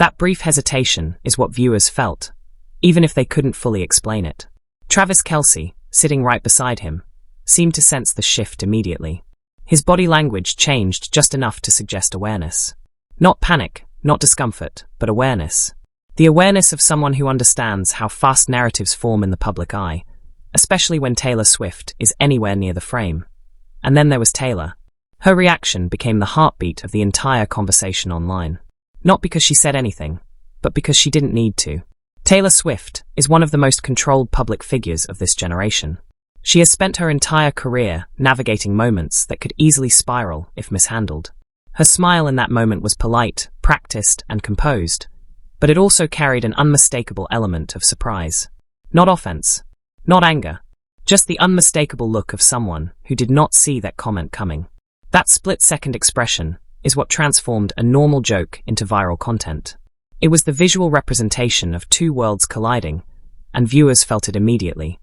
That brief hesitation is what viewers felt, even if they couldn't fully explain it. Travis Kelce, sitting right beside him, seemed to sense the shift immediately. His body language changed just enough to suggest awareness. Not panic, not discomfort, but awareness. The awareness of someone who understands how fast narratives form in the public eye, especially when Taylor Swift is anywhere near the frame. And then there was Taylor. Her reaction became the heartbeat of the entire conversation online. Not because she said anything, but because she didn't need to. Taylor Swift is one of the most controlled public figures of this generation. She has spent her entire career navigating moments that could easily spiral if mishandled. Her smile in that moment was polite, practiced, and composed, but it also carried an unmistakable element of surprise. Not offense, not anger, just the unmistakable look of someone who did not see that comment coming. That split-second expression is what transformed a normal joke into viral content. It was the visual representation of two worlds colliding, and viewers felt it immediately.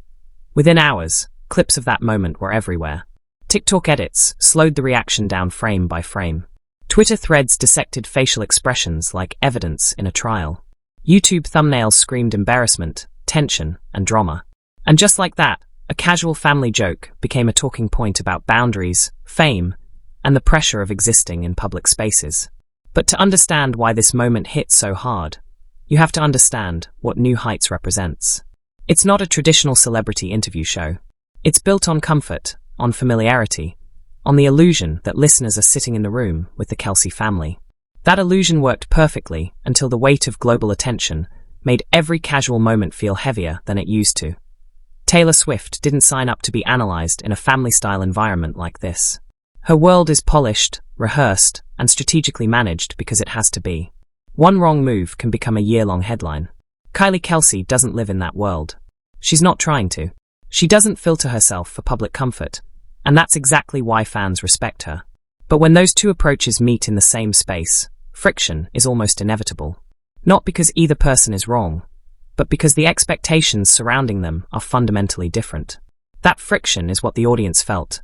Within hours, clips of that moment were everywhere. TikTok edits slowed the reaction down frame by frame. Twitter threads dissected facial expressions like evidence in a trial. YouTube thumbnails screamed embarrassment, tension, and drama. And just like that, a casual family joke became a talking point about boundaries, fame, and the pressure of existing in public spaces. But to understand why this moment hit so hard, you have to understand what New Heights represents. It's not a traditional celebrity interview show. It's built on comfort, on familiarity, on the illusion that listeners are sitting in the room with the Kelce family. That illusion worked perfectly until the weight of global attention made every casual moment feel heavier than it used to. Taylor Swift didn't sign up to be analyzed in a family-style environment like this. Her world is polished, rehearsed, and strategically managed because it has to be. One wrong move can become a year-long headline. Kylie Kelce doesn't live in that world. She's not trying to. She doesn't filter herself for public comfort, and that's exactly why fans respect her. But when those two approaches meet in the same space, friction is almost inevitable. Not because either person is wrong, but because the expectations surrounding them are fundamentally different. That friction is what the audience felt,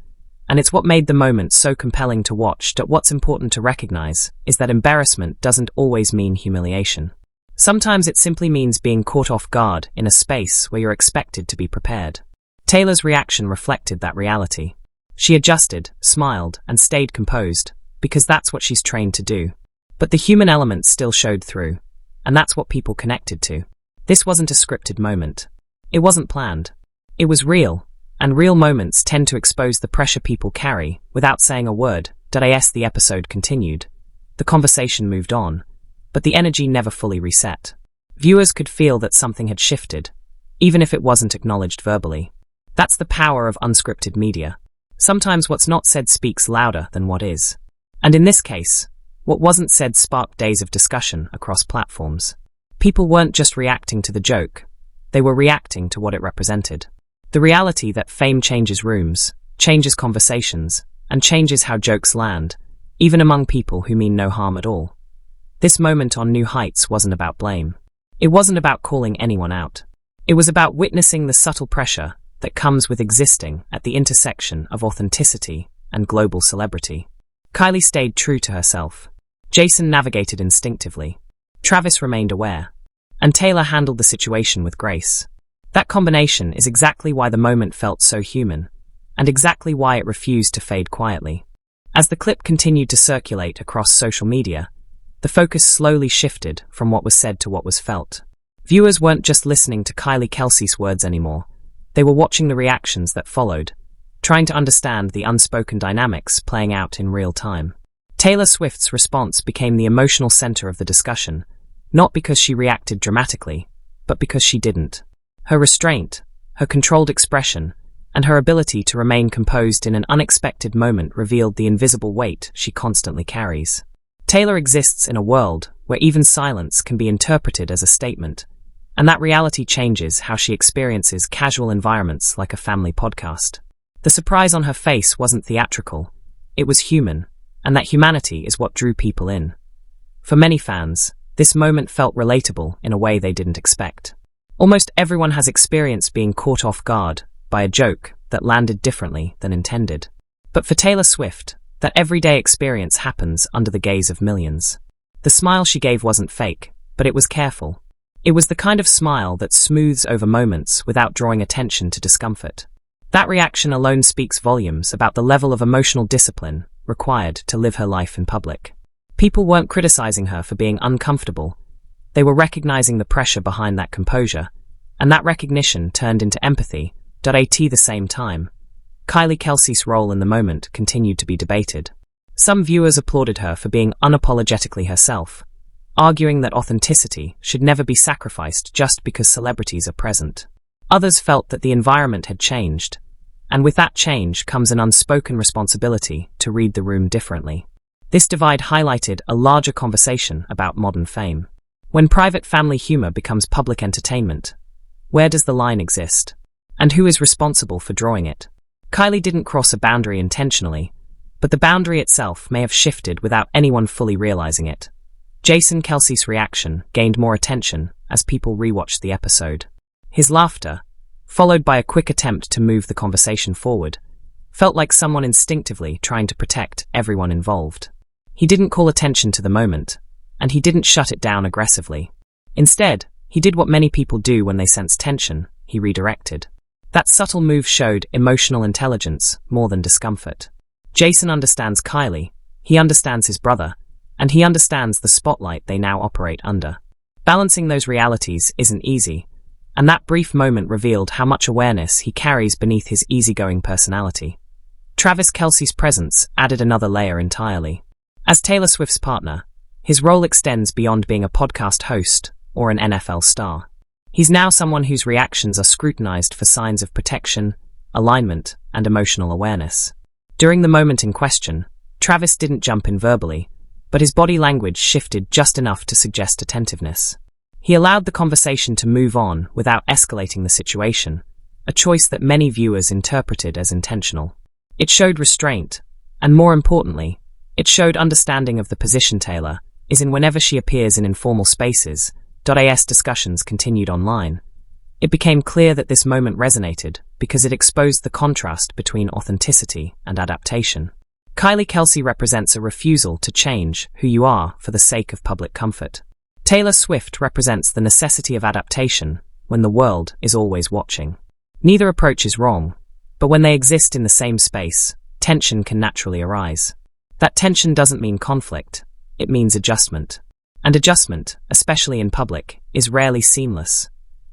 and it's what made the moment so compelling to watch. That what's important to recognize is that embarrassment doesn't always mean humiliation. Sometimes it simply means being caught off guard in a space where you're expected to be prepared. Taylor's reaction reflected that reality. She adjusted, smiled, and stayed composed, because that's what she's trained to do. But the human element still showed through, and that's what people connected to. This wasn't a scripted moment. It wasn't planned. It was real, and real moments tend to expose the pressure people carry without saying a word. As the episode continued, the conversation moved on, but the energy never fully reset. Viewers could feel that something had shifted, even if it wasn't acknowledged verbally. That's the power of unscripted media. Sometimes what's not said speaks louder than what is. And in this case, what wasn't said sparked days of discussion across platforms. People weren't just reacting to the joke, they were reacting to what it represented. The reality that fame changes rooms, changes conversations, and changes how jokes land, even among people who mean no harm at all. This moment on New Heights wasn't about blame. It wasn't about calling anyone out. It was about witnessing the subtle pressure that comes with existing at the intersection of authenticity and global celebrity. Kylie stayed true to herself. Jason navigated instinctively. Travis remained aware. And Taylor handled the situation with grace. That combination is exactly why the moment felt so human, and exactly why it refused to fade quietly. As the clip continued to circulate across social media, the focus slowly shifted from what was said to what was felt. Viewers weren't just listening to Kylie Kelce's words anymore. They were watching the reactions that followed, trying to understand the unspoken dynamics playing out in real time. Taylor Swift's response became the emotional center of the discussion, not because she reacted dramatically, but because she didn't. Her restraint, her controlled expression, and her ability to remain composed in an unexpected moment revealed the invisible weight she constantly carries. Taylor exists in a world where even silence can be interpreted as a statement, and that reality changes how she experiences casual environments like a family podcast. The surprise on her face wasn't theatrical, it was human, and that humanity is what drew people in. For many fans, this moment felt relatable in a way they didn't expect. Almost everyone has experienced being caught off guard by a joke that landed differently than intended. But for Taylor Swift, that everyday experience happens under the gaze of millions. The smile she gave wasn't fake, but it was careful. It was the kind of smile that smooths over moments without drawing attention to discomfort. That reaction alone speaks volumes about the level of emotional discipline required to live her life in public. People weren't criticizing her for being uncomfortable. They were recognizing the pressure behind that composure, and that recognition turned into empathy. At the same time, Kylie Kelce's role in the moment continued to be debated. Some viewers applauded her for being unapologetically herself, arguing that authenticity should never be sacrificed just because celebrities are present. Others felt that the environment had changed, and with that change comes an unspoken responsibility to read the room differently. This divide highlighted a larger conversation about modern fame. When private family humor becomes public entertainment, where does the line exist? And who is responsible for drawing it? Kylie didn't cross a boundary intentionally, but the boundary itself may have shifted without anyone fully realizing it. Jason Kelce's reaction gained more attention as people rewatched the episode. His laughter, followed by a quick attempt to move the conversation forward, felt like someone instinctively trying to protect everyone involved. He didn't call attention to the moment, and he didn't shut it down aggressively. Instead, he did what many people do when they sense tension: he redirected. That subtle move showed emotional intelligence more than discomfort. Jason understands Kylie, he understands his brother, and he understands the spotlight they now operate under. Balancing those realities isn't easy, and that brief moment revealed how much awareness he carries beneath his easygoing personality. Travis Kelce's presence added another layer entirely. As Taylor Swift's partner, his role extends beyond being a podcast host or an NFL star. He's now someone whose reactions are scrutinized for signs of protection, alignment, and emotional awareness. During the moment in question, Travis didn't jump in verbally, but his body language shifted just enough to suggest attentiveness. He allowed the conversation to move on without escalating the situation, a choice that many viewers interpreted as intentional. It showed restraint, and more importantly, it showed understanding of the position Taylor is in whenever she appears in informal spaces. As discussions continued online, it became clear that this moment resonated because it exposed the contrast between authenticity and adaptation. Kylie Kelce represents a refusal to change who you are for the sake of public comfort. Taylor Swift represents the necessity of adaptation when the world is always watching. Neither approach is wrong, but when they exist in the same space, tension can naturally arise. That tension doesn't mean conflict, it means adjustment. And adjustment, especially in public, is rarely seamless.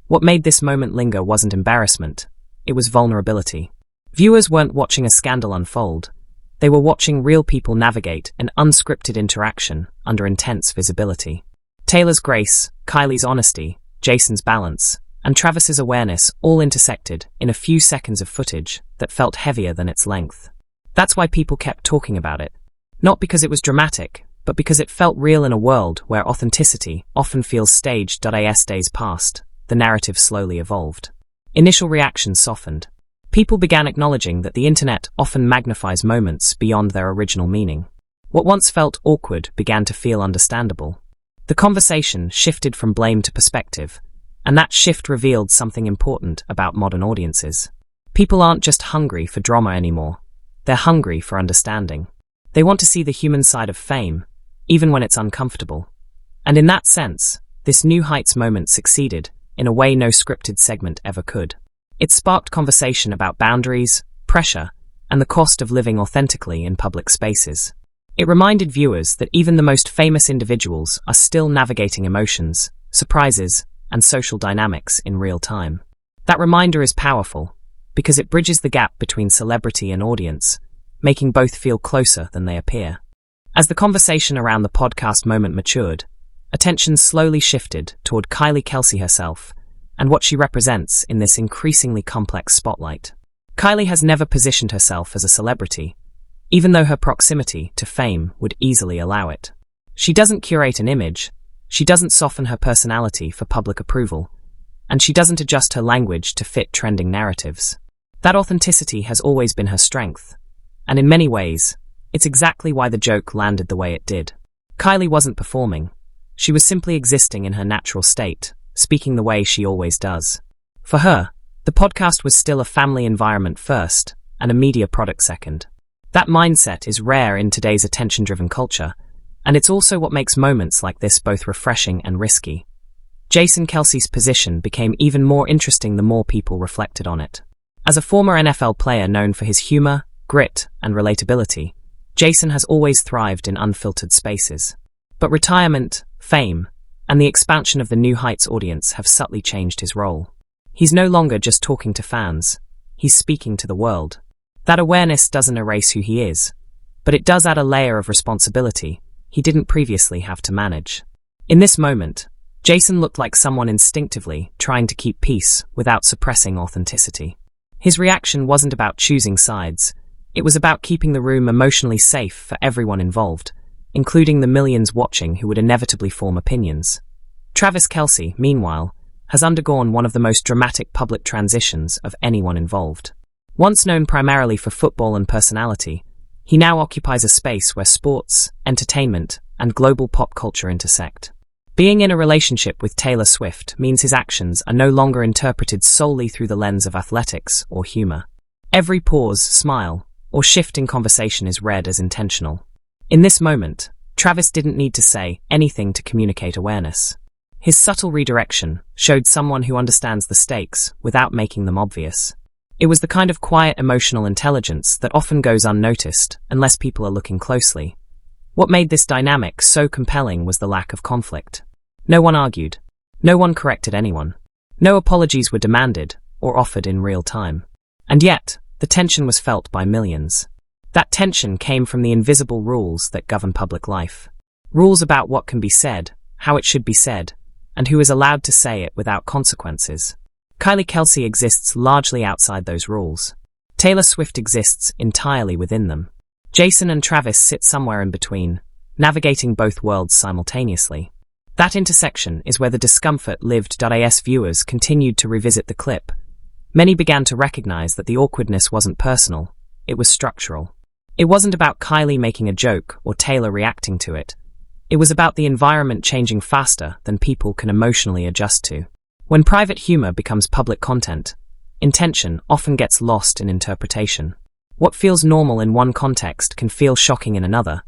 What made this moment linger wasn't embarrassment, it was vulnerability. Viewers weren't watching a scandal unfold, they were watching real people navigate an unscripted interaction under intense visibility. Taylor's grace, Kylie's honesty, Jason's balance, and Travis's awareness all intersected in a few seconds of footage that felt heavier than its length. That's why people kept talking about it. Not because it was dramatic, but because it felt real in a world where authenticity often feels staged. As days passed, the narrative slowly evolved. Initial reactions softened. People began acknowledging that the internet often magnifies moments beyond their original meaning. What once felt awkward began to feel understandable. The conversation shifted from blame to perspective, and that shift revealed something important about modern audiences. People aren't just hungry for drama anymore. They're hungry for understanding. They want to see the human side of fame, even when it's uncomfortable. And in that sense, this New Heights moment succeeded in a way no scripted segment ever could. It sparked conversation about boundaries, pressure, and the cost of living authentically in public spaces. It reminded viewers that even the most famous individuals are still navigating emotions, surprises, and social dynamics in real time. That reminder is powerful, because it bridges the gap between celebrity and audience, making both feel closer than they appear. As the conversation around the podcast moment matured, attention slowly shifted toward Kylie Kelce herself and what she represents in this increasingly complex spotlight. Kylie has never positioned herself as a celebrity, even though her proximity to fame would easily allow it. She doesn't curate an image, she doesn't soften her personality for public approval, and she doesn't adjust her language to fit trending narratives. That authenticity has always been her strength, and in many ways, it's exactly why the joke landed the way it did. Kylie wasn't performing. She was simply existing in her natural state, speaking the way she always does. For her, the podcast was still a family environment first, and a media product second. That mindset is rare in today's attention-driven culture, And it's also what makes moments like this both refreshing and risky. Jason Kelce's position became even more interesting the more people reflected on it. As a former NFL player known for his humor, grit, and relatability, Jason has always thrived in unfiltered spaces. But retirement, fame, and the expansion of the New Heights audience have subtly changed his role. He's no longer just talking to fans, he's speaking to the world. That awareness doesn't erase who he is, but it does add a layer of responsibility he didn't previously have to manage. In this moment, Jason looked like someone instinctively trying to keep peace without suppressing authenticity. His reaction wasn't about choosing sides, it was about keeping the room emotionally safe for everyone involved, including the millions watching who would inevitably form opinions. Travis Kelce, meanwhile, has undergone one of the most dramatic public transitions of anyone involved. Once known primarily for football and personality, he now occupies a space where sports, entertainment, and global pop culture intersect. Being in a relationship with Taylor Swift means his actions are no longer interpreted solely through the lens of athletics or humor. Every pause, smile, or shift in conversation is read as intentional. In this moment, Travis didn't need to say anything to communicate awareness. His subtle redirection showed someone who understands the stakes without making them obvious. It was the kind of quiet emotional intelligence that often goes unnoticed unless people are looking closely. What made this dynamic so compelling was the lack of conflict. No one argued. No one corrected anyone. No apologies were demanded or offered in real time. And yet, the tension was felt by millions. That tension came from the invisible rules that govern public life. Rules about what can be said, how it should be said, and who is allowed to say it without consequences. Kylie Kelce exists largely outside those rules. Taylor Swift exists entirely within them. Jason and Travis sit somewhere in between, navigating both worlds simultaneously. That intersection is where the discomfort lived. As viewers continued to revisit the clip, many began to recognize that the awkwardness wasn't personal, it was structural. It wasn't about Kylie making a joke or Taylor reacting to it. It was about the environment changing faster than people can emotionally adjust to. When private humor becomes public content, intention often gets lost in interpretation. What feels normal in one context can feel shocking in another,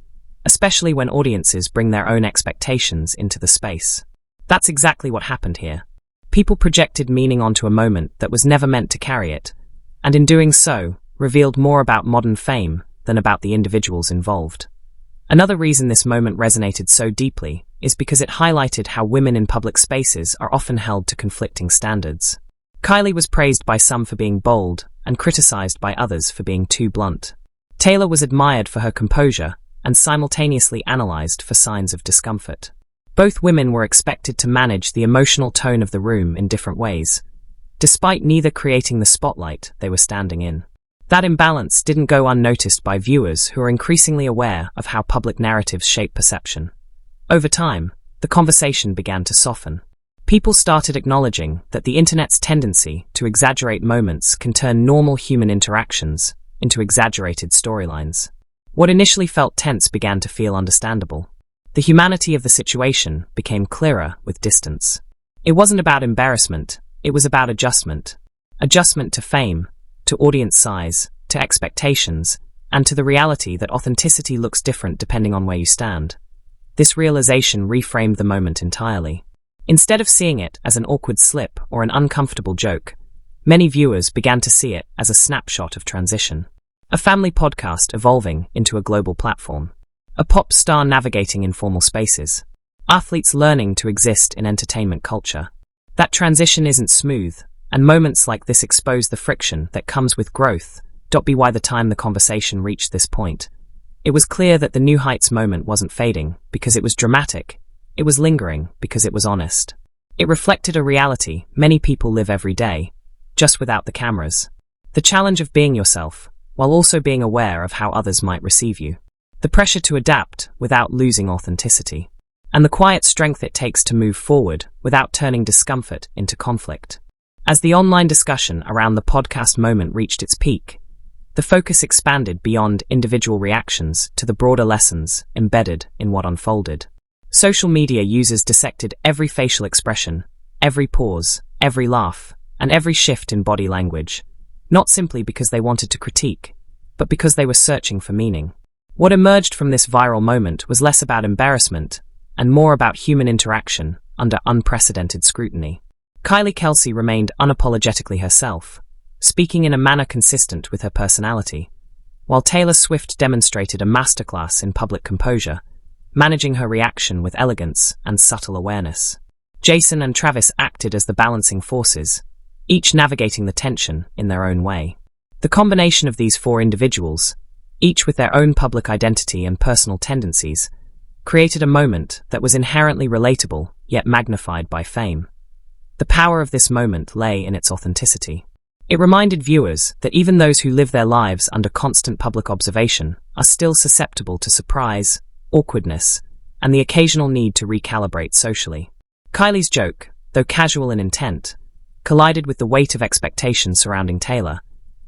especially when audiences bring their own expectations into the space. That's exactly what happened here. People projected meaning onto a moment that was never meant to carry it, and in doing so, revealed more about modern fame than about the individuals involved. Another reason this moment resonated so deeply is because it highlighted how women in public spaces are often held to conflicting standards. Kylie was praised by some for being bold and criticized by others for being too blunt. Taylor was admired for her composure and simultaneously analyzed for signs of discomfort. Both women were expected to manage the emotional tone of the room in different ways, despite neither creating the spotlight they were standing in. That imbalance didn't go unnoticed by viewers who are increasingly aware of how public narratives shape perception. Over time, the conversation began to soften. People started acknowledging that the internet's tendency to exaggerate moments can turn normal human interactions into exaggerated storylines. What initially felt tense began to feel understandable. The humanity of the situation became clearer with distance. It wasn't about embarrassment, it was about adjustment. Adjustment to fame, to audience size, to expectations, and to the reality that authenticity looks different depending on where you stand. This realization reframed the moment entirely. Instead of seeing it as an awkward slip or an uncomfortable joke, many viewers began to see it as a snapshot of transition. A family podcast evolving into a global platform. A pop star navigating informal spaces. Athletes learning to exist in entertainment culture. That transition isn't smooth, and moments like this expose the friction that comes with growth. By the time the conversation reached this point, it was clear that the New Heights moment wasn't fading because it was dramatic. It was lingering because it was honest. It reflected a reality many people live every day, just without the cameras. The challenge of being yourself, while also being aware of how others might receive you. The pressure to adapt without losing authenticity. And the quiet strength it takes to move forward without turning discomfort into conflict. As the online discussion around the podcast moment reached its peak, the focus expanded beyond individual reactions to the broader lessons embedded in what unfolded. Social media users dissected every facial expression, every pause, every laugh, and every shift in body language, not simply because they wanted to critique, but because they were searching for meaning. What emerged from this viral moment was less about embarrassment and more about human interaction under unprecedented scrutiny. Kylie Kelce remained unapologetically herself, speaking in a manner consistent with her personality, while Taylor Swift demonstrated a masterclass in public composure, managing her reaction with elegance and subtle awareness. Jason and Travis acted as the balancing forces, each navigating the tension in their own way. The combination of these four individuals, each with their own public identity and personal tendencies, created a moment that was inherently relatable yet magnified by fame. The power of this moment lay in its authenticity. It reminded viewers that even those who live their lives under constant public observation are still susceptible to surprise, awkwardness, and the occasional need to recalibrate socially. Kylie's joke, though casual in intent, collided with the weight of expectations surrounding Taylor,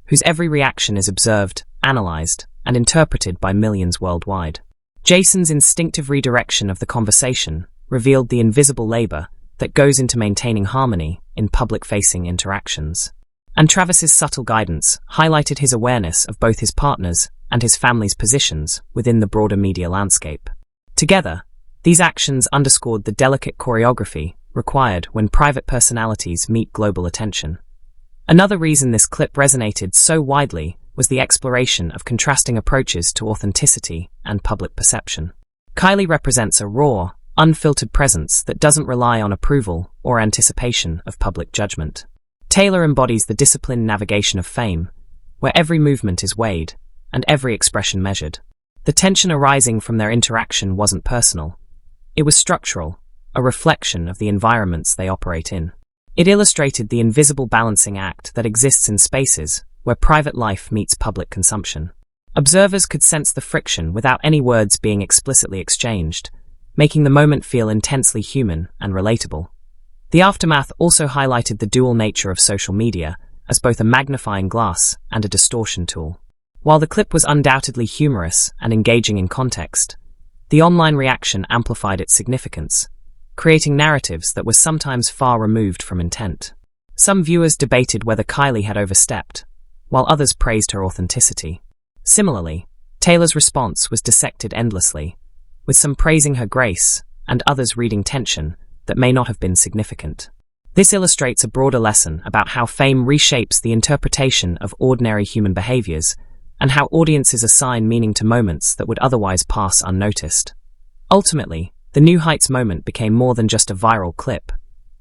whose every reaction is observed, analyzed, and interpreted by millions worldwide. Jason's instinctive redirection of the conversation revealed the invisible labor that goes into maintaining harmony in public-facing interactions. And Travis's subtle guidance highlighted his awareness of both his partner's and his family's positions within the broader media landscape. Together, these actions underscored the delicate choreography required when private personalities meet global attention. Another reason this clip resonated so widely was the exploration of contrasting approaches to authenticity and public perception. Kylie represents a raw, unfiltered presence that doesn't rely on approval or anticipation of public judgment. Taylor embodies the disciplined navigation of fame, where every movement is weighed and every expression measured. The tension arising from their interaction wasn't personal. It was structural, a reflection of the environments they operate in. It illustrated the invisible balancing act that exists in spaces where private life meets public consumption. Observers could sense the friction without any words being explicitly exchanged, making the moment feel intensely human and relatable. The aftermath also highlighted the dual nature of social media as both a magnifying glass and a distortion tool. While the clip was undoubtedly humorous and engaging in context, the online reaction amplified its significance, creating narratives that were sometimes far removed from intent. Some viewers debated whether Kylie had overstepped, while others praised her authenticity. Similarly, Taylor's response was dissected endlessly, with some praising her grace and others reading tension that may not have been significant. This illustrates a broader lesson about how fame reshapes the interpretation of ordinary human behaviors and how audiences assign meaning to moments that would otherwise pass unnoticed. Ultimately, the New Heights moment became more than just a viral clip.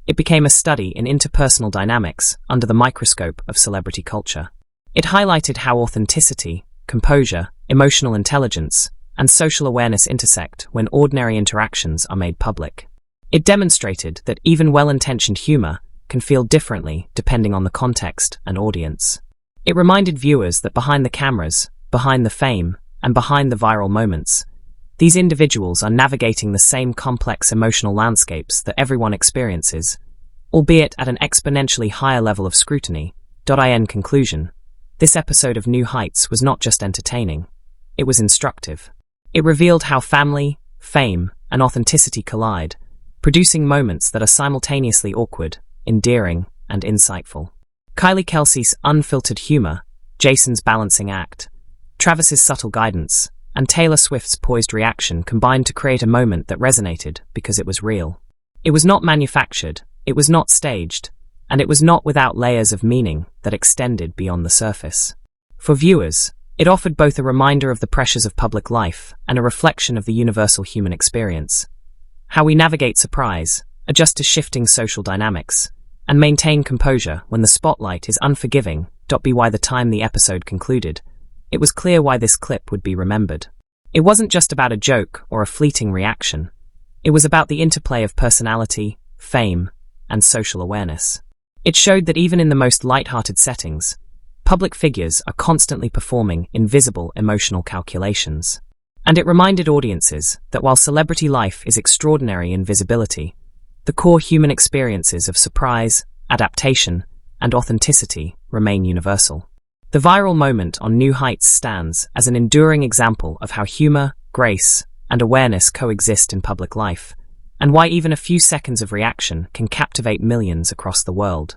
It became a study in interpersonal dynamics under the microscope of celebrity culture. It highlighted how authenticity, composure, emotional intelligence, and social awareness intersect when ordinary interactions are made public. It demonstrated that even well-intentioned humor can feel differently depending on the context and audience. It reminded viewers that behind the cameras, behind the fame, and behind the viral moments, these individuals are navigating the same complex emotional landscapes that everyone experiences, albeit at an exponentially higher level of scrutiny. In conclusion, this episode of New Heights was not just entertaining, it was instructive. It revealed how family, fame, and authenticity collide, producing moments that are simultaneously awkward, endearing, and insightful. Kylie Kelce's unfiltered humor, Jason's balancing act, Travis's subtle guidance, and Taylor Swift's poised reaction combined to create a moment that resonated because it was real. It was not manufactured, it was not staged, and it was not without layers of meaning that extended beyond the surface. For viewers, it offered both a reminder of the pressures of public life and a reflection of the universal human experience. How we navigate surprise, adjust to shifting social dynamics, and maintain composure when the spotlight is unforgiving. By the time the episode concluded, it was clear why this clip would be remembered. It wasn't just about a joke or a fleeting reaction. It was about the interplay of personality, fame, and social awareness. It showed that even in the most light-hearted settings, public figures are constantly performing invisible emotional calculations. And it reminded audiences that while celebrity life is extraordinary in visibility, the core human experiences of surprise, adaptation, and authenticity remain universal. The viral moment on New Heights stands as an enduring example of how humor, grace, and awareness coexist in public life, and why even a few seconds of reaction can captivate millions across the world.